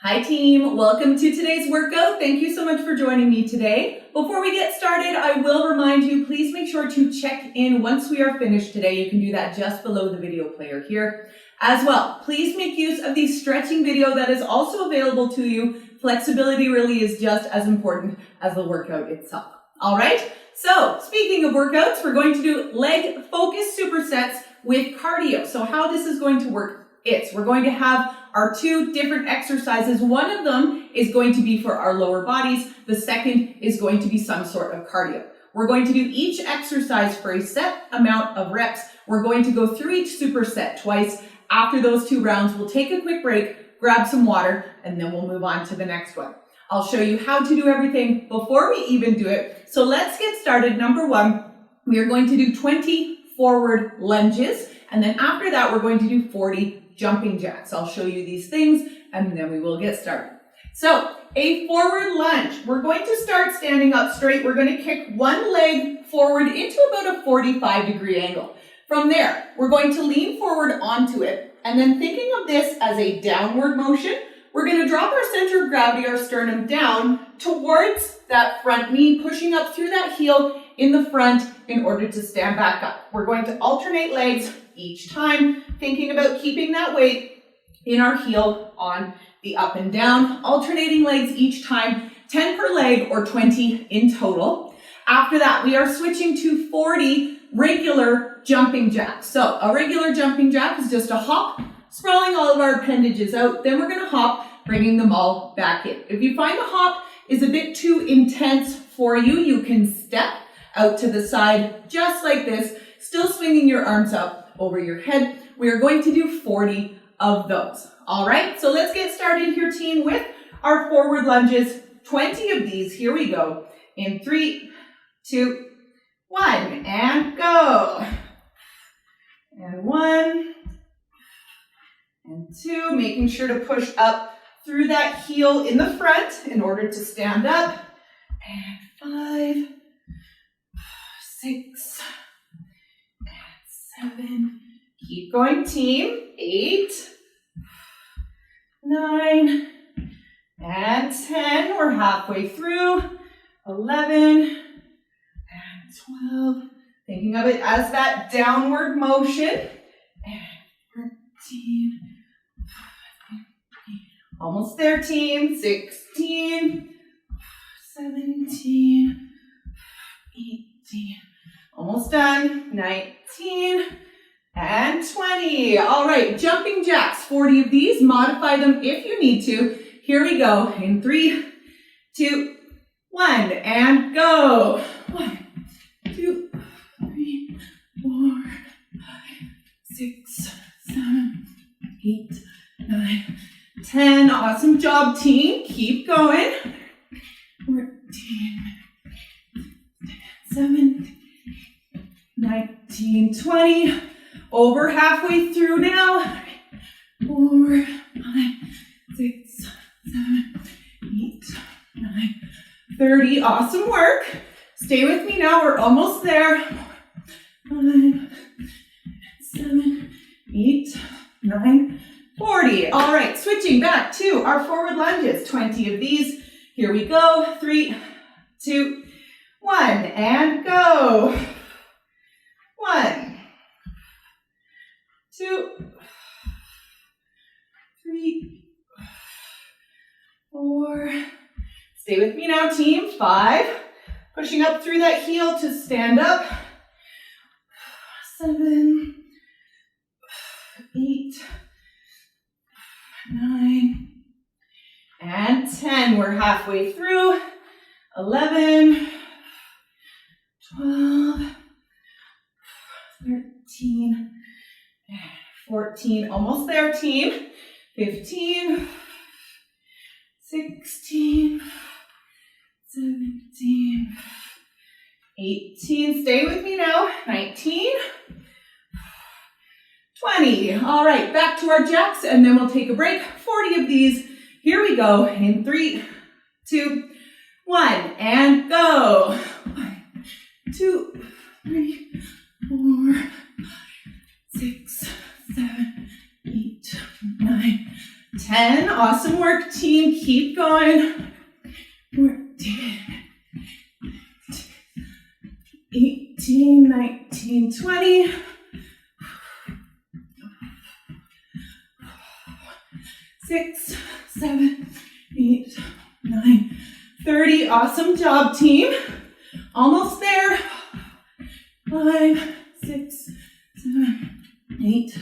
Hi team, welcome to today's workout. Thank you so much for joining me today. Before we get started, I will remind you, please make sure to check in once we are finished today. You can do that just below the video player here. As well, please make use of the stretching video that is also available to you. Flexibility really is just as important as the workout itself. All right, so speaking of workouts, we're going to do leg focus supersets with cardio. So how this is going to work we're going to have our two different exercises. One of them is going to be for our lower bodies. The second is going to be some sort of cardio. We're going to do each exercise for a set amount of reps. We're going to go through each superset twice. After those 2 rounds, we'll take a quick break, grab some water, and then we'll move on to the next one. I'll show you how to do everything before we even do it. So let's get started. Number 1, we are going to do 20 forward lunges. And then after that, we're going to do 40 jumping jacks. I'll show you these things and then we will get started. So a forward lunge, we're going to start standing up straight. We're going to kick one leg forward into about a 45-degree angle. From there, we're going to lean forward onto it. And then thinking of this as a downward motion, we're going to drop our center of gravity, our sternum down towards that front knee, pushing up through that heel in the front in order to stand back up. We're going to alternate legs each time, thinking about keeping that weight in our heel on the up and down, alternating legs each time, 10 per leg or 20 in total. After that, we are switching to 40 regular jumping jacks. So a regular jumping jack is just a hop, sprawling all of our appendages out. Then we're going to hop, bringing them all back in. If you find the hop is a bit too intense for you, you can step out to the side just like this, still swinging your arms up over your head. We are going to do 40 of those. All right, so let's get started here, team, with our forward lunges. 20 of these. Here we go. In 3, 2, 1, and go. And 1, and 2, making sure to push up through that heel in the front in order to stand up. And 5, 6, and 7. Keep going, team. 8, 9, and 10. We're halfway through. 11, and 12. Thinking of it as that downward motion. And 13. Almost there, team. 16, 17, 18. Almost done. 19 and 20. All right, jumping jacks, 40 of these. Modify them if you need to. Here we go. In 3, 2, 1, and go. 1, 2, 3, 4, 5, 6, 7, 8, 9, 10. Awesome job, team. Keep going. 14, 17, 19, 20. Over halfway through now. 4, 5, 6, 7, 8, 9, 30. Awesome work. Stay with me now. We're almost there. 5, 7, 8, 9, 40. All right, switching back to our forward lunges. 20 of these. Here we go. 3, 2, 1, and go. 1, 2, 3, 4. Stay with me now, team. 5. Pushing up through that heel to stand up. 7, 8, 9, and 10. We're halfway through. 11, 12, 13, 14. Almost there, team. 15, 16, 17, 18. Stay with me now. 19, 20. All right, back to our jacks, and then we'll take a break. 40 of these. Here we go. In 3, 2, 1, and go. 1, 2, 3, 4, 5, 6, 7, 8, 9, 10. Awesome work, team. Keep going. 14, 18, 19, 20. 6, 7, 8, 9, 30. Awesome job, team. Almost there. 5, 6, 7, 8,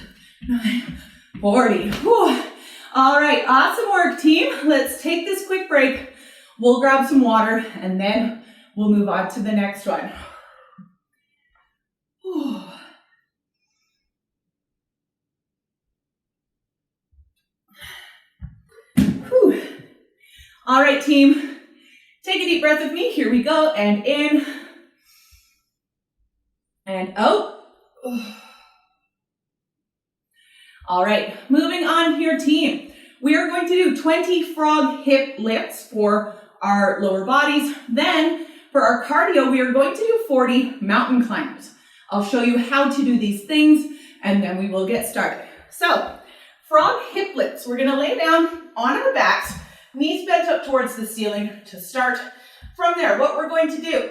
9, 40. Whew. All right, awesome work, team. Let's take this quick break. We'll grab some water and then we'll move on to the next one. Whew. Whew. All right, team. Take a deep breath with me. Here we go. And in and out. All right, moving on here, team. We are going to do 20 frog hip lifts for our lower bodies. Then for our cardio, we are going to do 40 mountain climbers. I'll show you how to do these things and then we will get started. So frog hip lifts, we're gonna lay down on our backs, knees bent up towards the ceiling to start. From there, what we're going to do,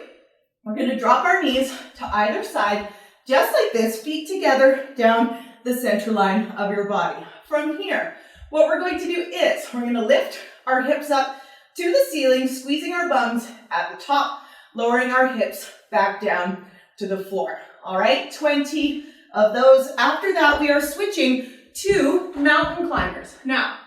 we're gonna drop our knees to either side, just like this, feet together down the center line of your body. From here, what we're going to do is we're going to lift our hips up to the ceiling, squeezing our bums at the top, lowering our hips back down to the floor. All right, 20 of those. After that, we are switching to mountain climbers. Now,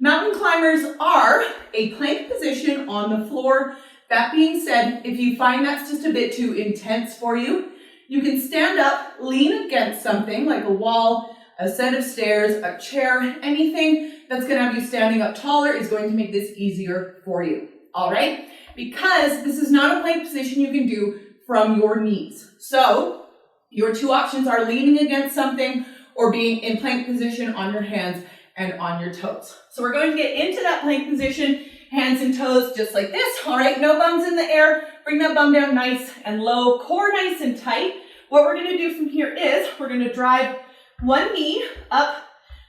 mountain climbers are a plank position on the floor. That being said, if you find that's just a bit too intense for you, you can stand up, lean against something like a wall, a set of stairs, a chair, anything that's going to have you standing up taller is going to make this easier for you. All right? Because this is not a plank position you can do from your knees. So your two options are leaning against something or being in plank position on your hands and on your toes. So we're going to get into that plank position, hands and toes just like this. All right, no bums in the air. Bring that bum down nice and low, core nice and tight. What we're going to do from here is we're going to drive one knee up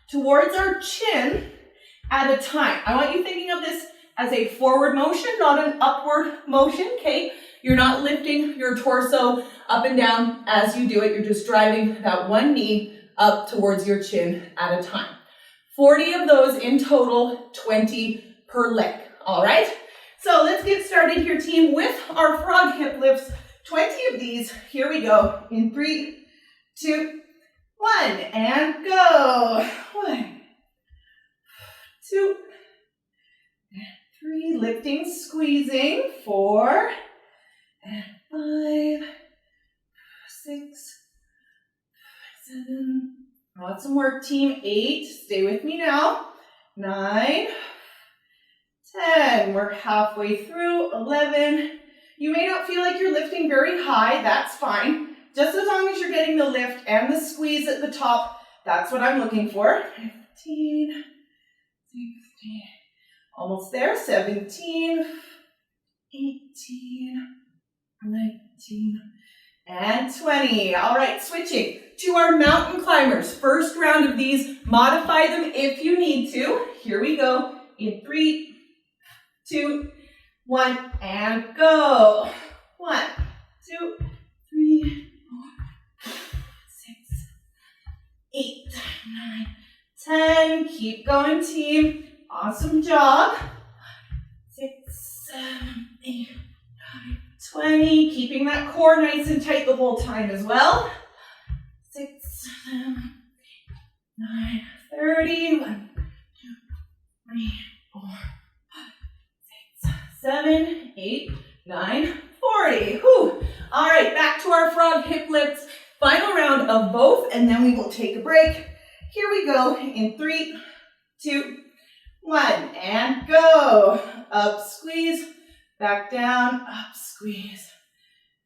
towards our chin at a time. I want you thinking of this as a forward motion, not an upward motion, okay? You're not lifting your torso up and down as you do it. You're just driving that one knee up towards your chin at a time. 40 of those in total, 20 per leg, all right? So let's get started here, team, with our frog hip lifts. 20 of these. Here we go. In 3, 2, 1, and go. 1, 2, and 3. Lifting, squeezing. 4, and 5, 6, 7. Awesome work, team. 8. Stay with me now. 9, 10. We're halfway through. 11. You may not feel like you're lifting very high. That's fine. Just as long as you're getting the lift and the squeeze at the top, that's what I'm looking for. 15, 16, almost there. 17, 18, 19, and 20. All right, switching to our mountain climbers. First round of these. Modify them if you need to. Here we go. In 3, 2, 1, and go. 1, 2, 3, 4, 6, 8, 9, 10. Keep going, team. Awesome job. 6, 7, 8, 9, 20. Keeping that core nice and tight the whole time as well. 6, 7, 8, 9, 30. 1, 2, 3, 4, 7, 8, 9, 40. Whew. All right, back to our frog hip lifts. Final round of both, and then we will take a break. Here we go in 3, 2, 1, and go. Up, squeeze, back down, up, squeeze,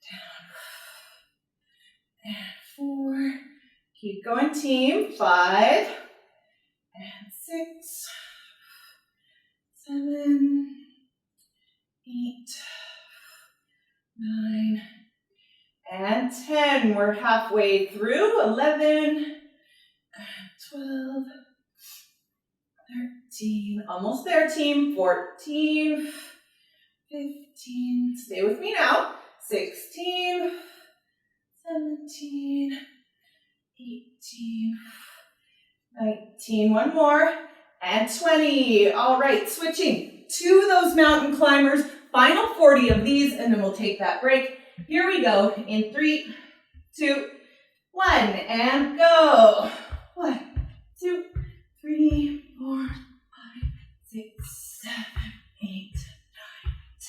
down, and 4. Keep going, team. 5, and 6, 7, 8, 9, and 10. We're halfway through. 11, and 12, 13, almost there, team. 14, 15, stay with me now. 16, 17, 18, 19, one more, and 20. All right, switching to those mountain climbers. Final 40 of these, and then we'll take that break. Here we go in 3, 2, 1, and go. 1, 2, 3, 4, 5, 6, 7, 8,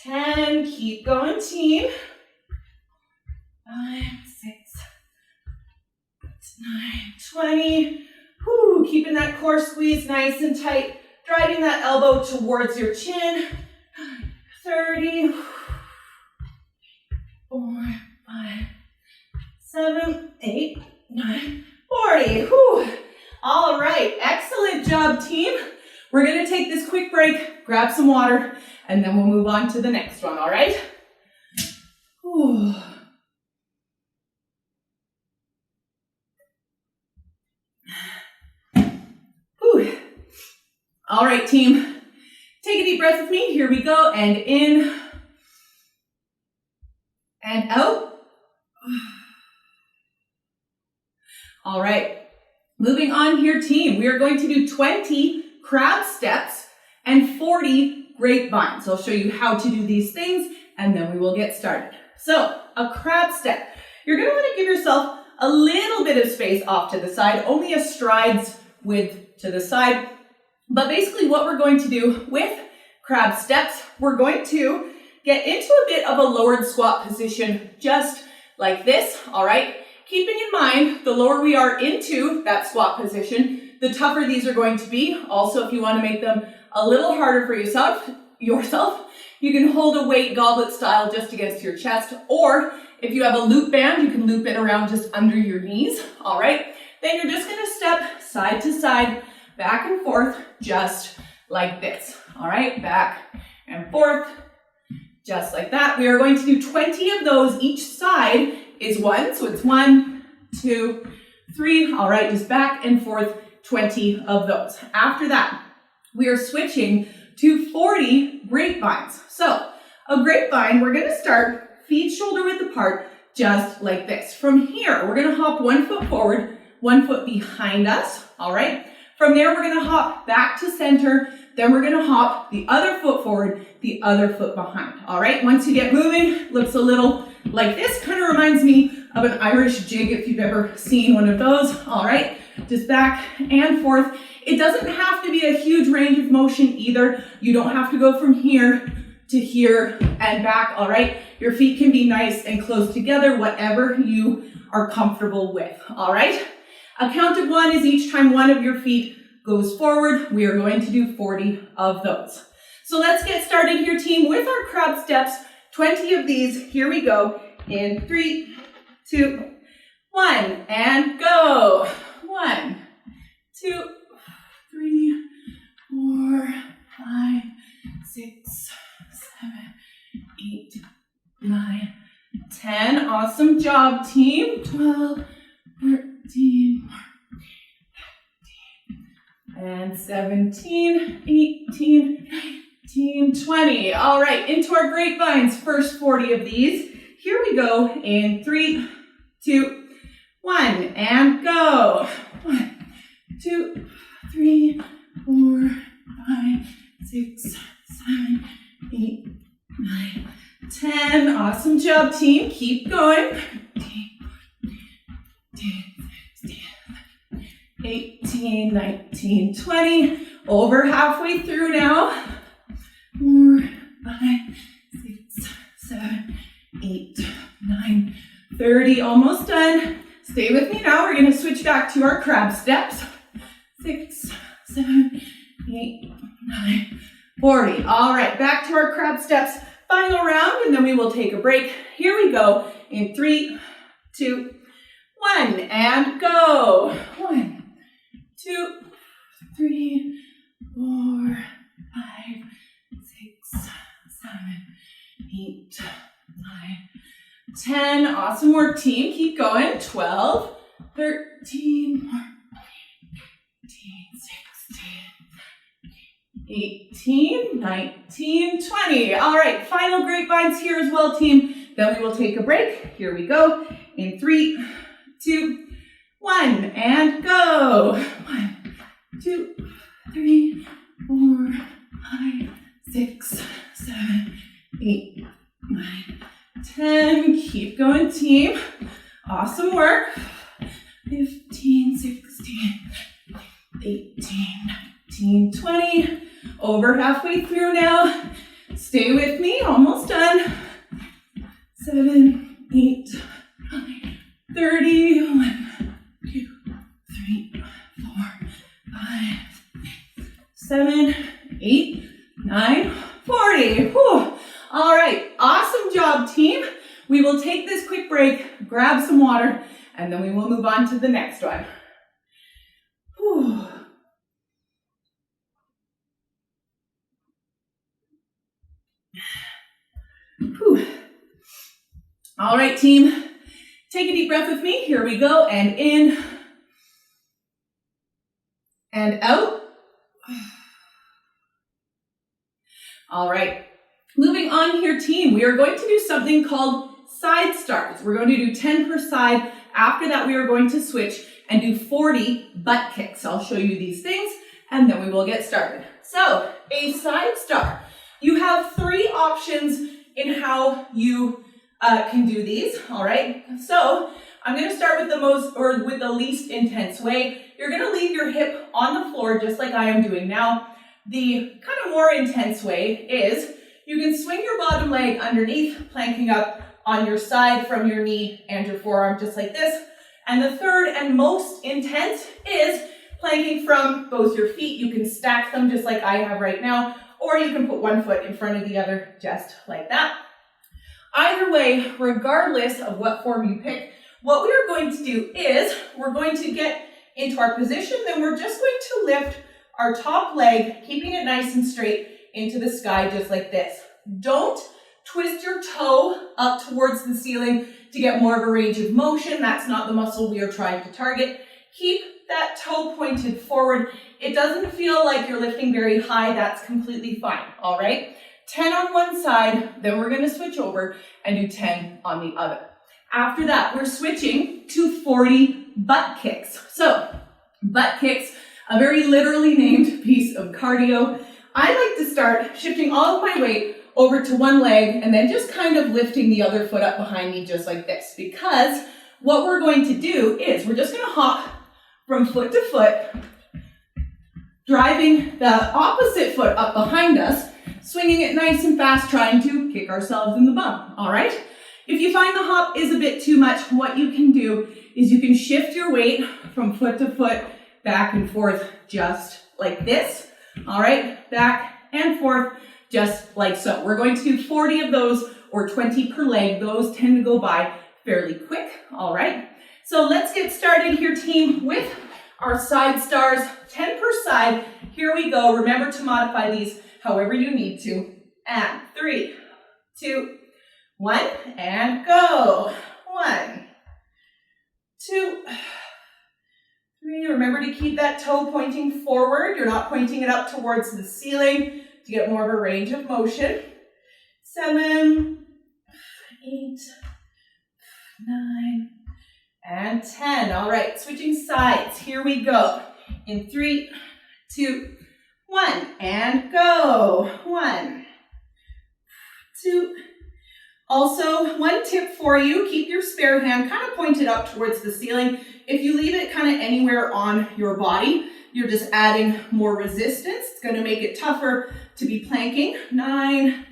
9, 10. Keep going, team. 5, 6, 9, 20. Whew, keeping that core squeeze nice and tight, driving that elbow towards your chin. 30, 4, 5, 7, 8, 9, 40. Whew. All right, excellent job, team. We're gonna take this quick break, grab some water, and then we'll move on to the next one, all right? Whew. Whew. All right, team. Take a deep breath with me. Here we go. And in and out. All right. Moving on here, team. We are going to do 20 crab steps and 40 grapevines. I'll show you how to do these things, and then we will get started. So, a crab step. You're going to want to give yourself a little bit of space off to the side, only a stride's width to the side. But basically what we're going to do with crab steps, we're going to get into a bit of a lowered squat position, just like this, all right? Keeping in mind, the lower we are into that squat position, the tougher these are going to be. Also, if you want to make them a little harder for yourself, you can hold a weight goblet style just against your chest, or if you have a loop band, you can loop it around just under your knees, all right? Then you're just gonna step side to side, back and forth, just like this, all right? Back and forth, just like that. We are going to do 20 of those. Each side is 1, so it's 1, 2, 3, all right, just back and forth, 20 of those. After that, we are switching to 40 grapevines. So, a grapevine, we're gonna start feet shoulder width apart, just like this. From here, we're gonna hop 1 foot forward, 1 foot behind us, all right? From there, we're gonna hop back to center, then we're gonna hop the other foot forward, the other foot behind, all right? Once you get moving, looks a little like this, kind of reminds me of an Irish jig if you've ever seen one of those, all right? Just back and forth. It doesn't have to be a huge range of motion either. You don't have to go from here to here and back, all right? Your feet can be nice and close together, whatever you are comfortable with, all right? A count of 1 is each time one of your feet goes forward. We are going to do 40 of those. So let's get started here, team, with our crab steps. 20 of these. Here we go. In 3, 2, 1, and go. 1, 2, 3, 4, 5, 6, 7, 8, 9, 10. Awesome job, team. 12, 13, 14, 15, and 17, 18, 19, 20. All right, into our grapevines. First 40 of these. Here we go in 3, 2, 1, and go. 1, 2, 3, 4, 5, 6, 7, 8, 9, 10. Awesome job, team. Keep going. 18, 19, 20. Over halfway through now. 4, 5, 6, 7, 8, 9, 30. Almost done. Stay with me now. We're going to switch back to our crab steps. 6, 7, 8, 9, 40. All right, back to our crab steps. Final round, and then we will take a break. Here we go in 3, 2, 1, and go. 1, 2, 3, 4, 5, 6, 7, 8, 9, 10. Awesome work, team. Keep going. 12, 13, 14, 15, 16, 18, 19, 20. All right, final grapevines here as well, team. Then we will take a break. Here we go. In 3, 2, 1, and go. 1, 2, 3, 4, 5, 6, 7, 8, 9, 10. Keep going, team. Awesome work. 15, 16, 18, 19, 20. Over halfway through now. Stay with me, almost done. 7, 8, 9, 30. 1, 2, 3, 4, 5, 7, 8, 9, 40. Whew. All right, awesome job, team. We will take this quick break, grab some water, and then we will move on to the next one. Whew. Whew. All right, team. Take a deep breath with me. Here we go. And in and out. All right. Moving on here, team. We are going to do something called side stars. We're going to do 10 per side. After that, we are going to switch and do 40 butt kicks. I'll show you these things, and then we will get started. So, a side star. You have 3 options in how you can do these, all right? So, I'm gonna start with with the least intense way. You're gonna leave your hip on the floor just like I am doing now. The kind of more intense way is you can swing your bottom leg underneath, planking up on your side from your knee and your forearm just like this. And the third and most intense is planking from both your feet. You can stack them just like I have right now, or you can put one foot in front of the other just like that. Either way, regardless of what form you pick, what we are going to do is we're going to get into our position, then we're just going to lift our top leg, keeping it nice and straight into the sky just like this. Don't twist your toe up towards the ceiling to get more of a range of motion. That's not the muscle we are trying to target. Keep that toe pointed forward. It doesn't feel like you're lifting very high. That's completely fine, all right? 10 on one side, then we're gonna switch over and do 10 on the other. After that, we're switching to 40 butt kicks. So, butt kicks, a very literally named piece of cardio. I like to start shifting all of my weight over to one leg and then just kind of lifting the other foot up behind me just like this, because what we're going to do is we're just gonna hop from foot to foot, driving the opposite foot up behind us, swinging it nice and fast, trying to kick ourselves in the bum, all right? If you find the hop is a bit too much, what you can do is you can shift your weight from foot to foot, back and forth, just like this, all right? Back and forth, just like so. We're going to do 40 of those, or 20 per leg. Those tend to go by fairly quick, all right? So let's get started here, team, with our side stars, 10 per side. Here we go. Remember to modify these however you need to. And 3, 2, 1, and go. 1, 2, 3. Remember to keep that toe pointing forward. You're not pointing it up towards the ceiling to get more of a range of motion. 7, 8, 9, and 10. All right, switching sides. Here we go. In 3, 2, 1, and go. 1, 2. Also, one tip for you, keep your spare hand kind of pointed up towards the ceiling. If you leave it kind of anywhere on your body, you're just adding more resistance. It's going to make it tougher to be planking. 9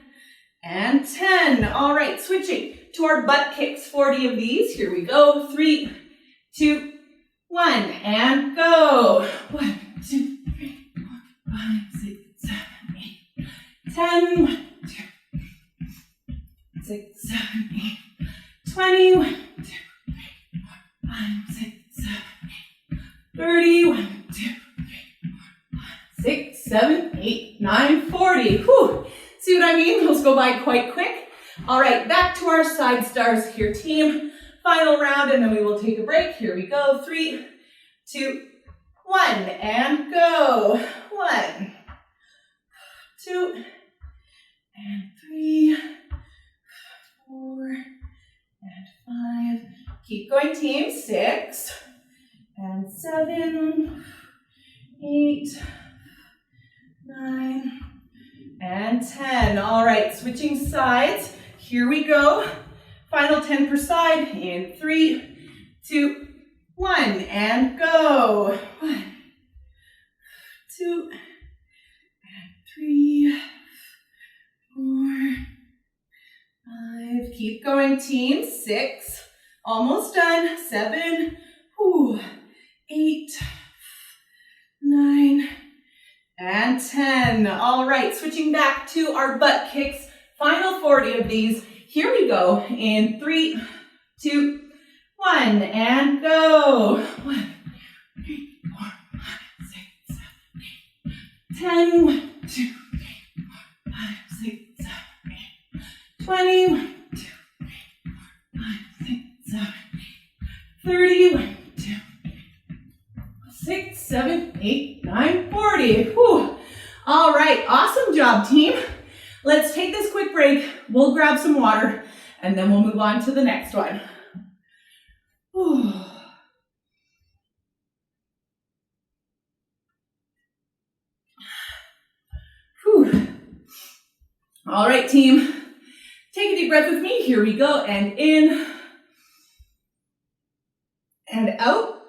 and 10. All right, switching to our butt kicks, 40 of these. Here we go. 3, 2, 1, and go. 1, 2, 3, 4, 5, 6, 7, 8, 10. 1, 2, 6, 7, 8, 20. 1, 2, 3, 4, 5, 6, 7, 8, 30. 1, 2, 3, 4, 5, 6, 7, 8, 9, 40. Whew. See what I mean? Those go by quite quick. All right, back to our side stars here, team. Final round, and then we will take a break. Here we go. 3, 2, 1, and go. 1, 2, and 3, 4, and 5. Keep going, team. 6, and 7, 8, 9, and 10. All right, switching sides. Here we go. Final 10 per side in 3, 2, 1, and go. 1, 2, and 3, 4, 5. Keep going, team. 6, almost done. 7, 8, 9, and 10. All right, switching back to our butt kicks. Final 40 of these. Here we go in 3, 2, 1, and go. 1, 3, 4, 5, 6, 7, 8, 10. 1, 2, 3, 4, 5, 6, 7, 8, 20. 1, 2, 3, 4, 5, 6, 7, 8, 30. 1, 2, 3, 6, 7, 8, 9, 40. Whew. All right, awesome job, team. Let's take this quick break. We'll grab some water, and then we'll move on to the next one. Whew. Whew. All right, team. Take a deep breath with me. Here we go. And in and out.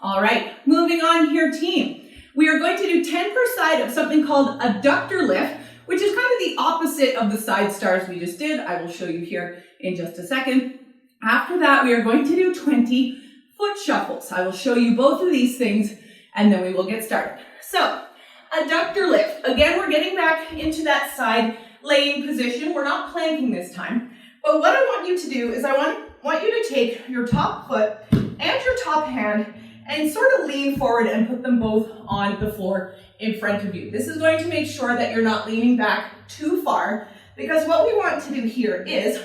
All right, moving on here, team. We are going to do 10 per side of something called adductor lift, which is kind of the opposite of the side stars we just did. I will show you here in just a second. After that, we are going to do 20 foot shuffles. I will show you both of these things, and then we will get started. So, adductor lift. Again, we're getting back into that side laying position. We're not planking this time. But what I want you to do is I want you to take your top foot and your top hand and sort of lean forward and put them both on the floor in front of you. This is going to make sure that you're not leaning back too far, because what we want to do here is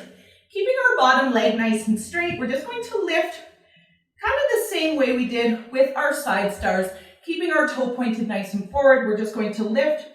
keeping our bottom leg nice and straight. We're just going to lift kind of the same way we did with our side stars, keeping our toe pointed nice and forward. We're just going to lift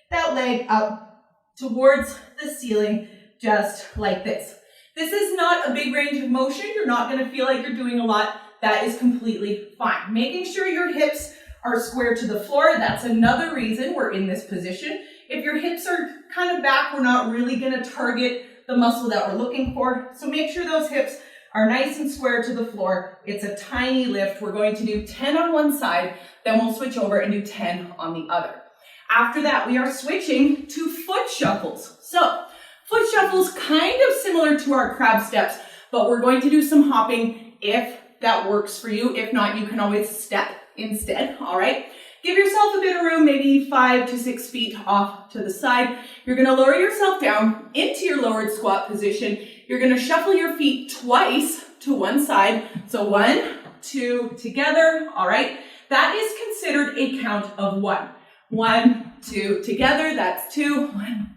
that leg up towards the ceiling just like this. This is not a big range of motion. You're not going to feel like you're doing a lot. That is completely fine. Making sure your hips are square to the floor. That's another reason we're in this position. If your hips are kind of back, we're not really going to target the muscle that we're looking for. So make sure those hips are nice and square to the floor. It's a tiny lift. We're going to do 10 on one side, then we'll switch over and do 10 on the other. After that, we are switching to foot shuffles. So foot shuffles, kind of similar to our crab steps, but we're going to do some hopping if that works for you. If not, you can always step instead, all right? Give yourself a bit of room, maybe 5 to 6 feet off to the side. You're gonna lower yourself down into your lowered squat position. You're gonna shuffle your feet twice to one side. So 1, 2, together, all right? That is considered a count of 1. 1, 2, together, that's 2, 1,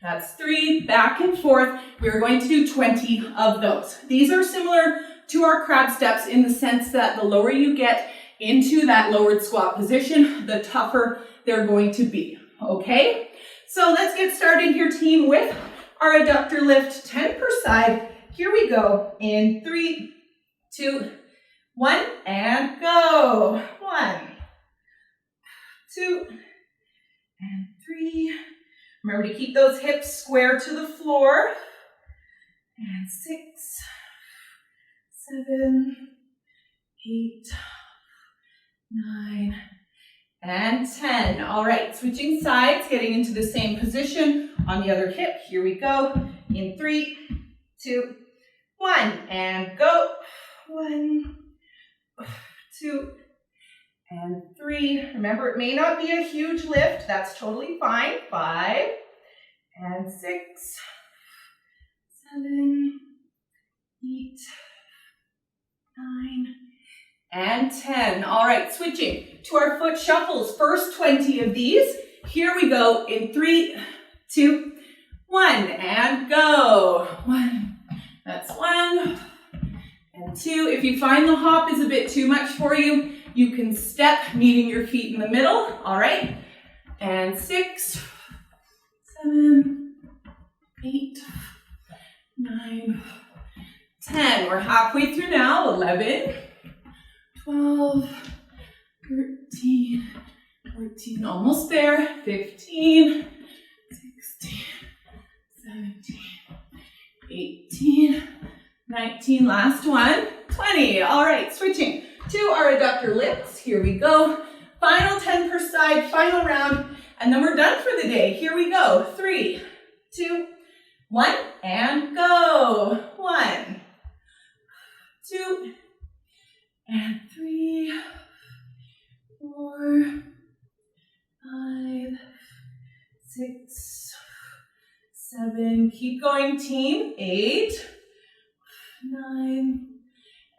that's 3, back and forth. We're going to do 20 of those. These are similar to our crab steps in the sense that the lower you get into that lowered squat position, the tougher they're going to be, okay? So let's get started here, team, with our adductor lift, 10 per side. Here we go in 3, 2, 1, and go. 1, 2, and 3. Remember to keep those hips square to the floor. And 6, 7, 8, 9, and 10. All right, switching sides, getting into the same position on the other hip. Here we go in 3, 2, 1, and go. 1, 2, and 3. Remember, it may not be a huge lift. That's totally fine. 5, and 6, 7, 8, 9, and 10. All right, switching to our foot shuffles. First 20 of these. Here we go in 3, 2, 1, and go. 1, that's 1, and 2. If you find the hop is a bit too much for you, You can step, meeting your feet in the middle. All right. And 6, 7, 8, 9, 10. We're halfway through now. 11, 12, 13, 14. Almost there. 15, 16, 17, 18, 19. Last one. 20. All right. Switching to our adductor lifts. Here we go. Final 10 per side, final round, and then we're done for the day. Here we go. 3, 2, 1, and go. 1, 2, and 3, 4, 5, 6, 7. Keep going, team. 8, 9,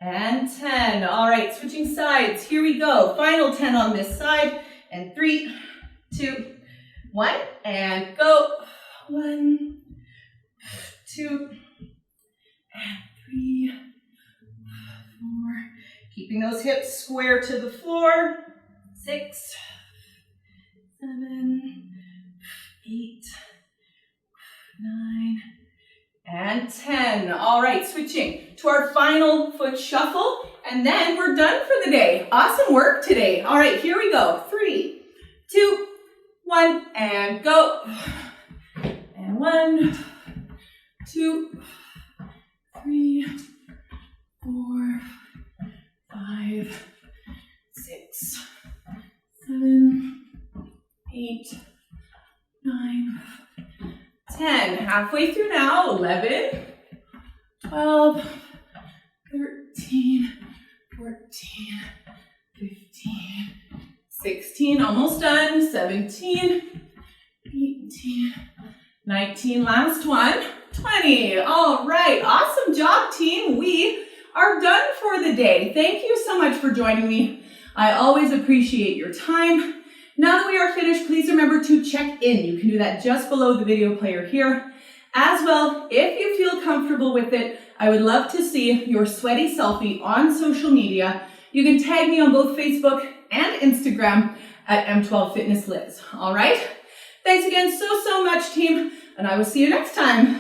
and 10. All right, switching sides. Here we go. Final 10 on this side. And 3, 2, 1, and go. 1, 2, and 3, 4. Keeping those hips square to the floor. 6, 7, 8, 9, and 10. All right, switching to our final foot shuffle, and then we're done for the day. Awesome work today. All right, here we go. 3, 2, 1, and go. And 1, 2, 3, 4, 5, 6, 7, 8, 9, 10. Halfway through now. 11, 12, 13, 14, 15, 16. Almost done. 17, 18, 19. Last one. 20. All right. Awesome job, team. We are done for the day. Thank you so much for joining me. I always appreciate your time. Now that we are finished, please remember to check in. You can do that just below the video player here. As well, if you feel comfortable with it, I would love to see your sweaty selfie on social media. You can tag me on both Facebook and Instagram at M12 Fitness Liz. All right? Thanks again so much, team, and I will see you next time.